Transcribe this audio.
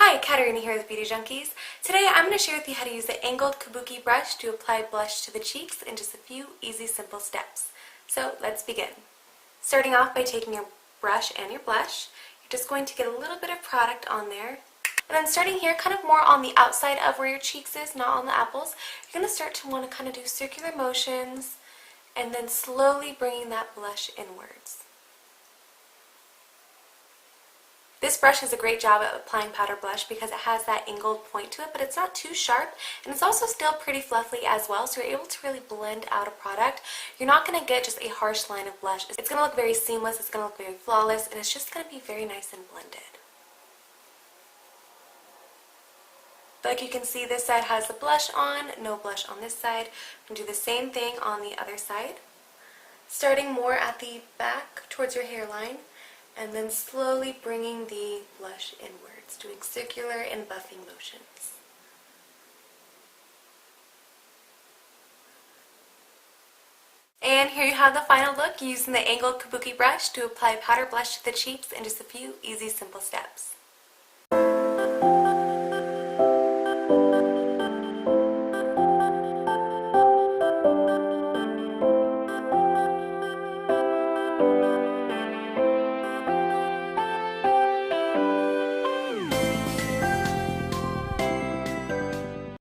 Hi, Katarina here with Beauty Junkies. Today I'm going to share with you how to use the angled Kabuki brush to apply blush to the cheeks in just a few easy, simple steps. So let's begin. Starting off by taking your brush and your blush, you're just going to get a little bit of product on there. And then starting here, kind of more on the outside of where your cheeks is, not on the apples, you're going to start to want to kind of do circular motions and then slowly bringing that blush inwards. This brush does a great job at applying powder blush because it has that angled point to it, but it's not too sharp, and it's also still pretty fluffy as well, so you're able to really blend out a product. You're not going to get just a harsh line of blush. It's going to look very seamless, it's going to look very flawless, and it's just going to be very nice and blended. Like you can see, this side has the blush on, no blush on this side. I'm going to do the same thing on the other side. Starting more at the back towards your hairline, and then slowly bringing the blush inwards, doing circular and buffing motions. And here you have the final look using the angled Kabuki brush to apply powder blush to the cheeks in just a few easy, simple steps.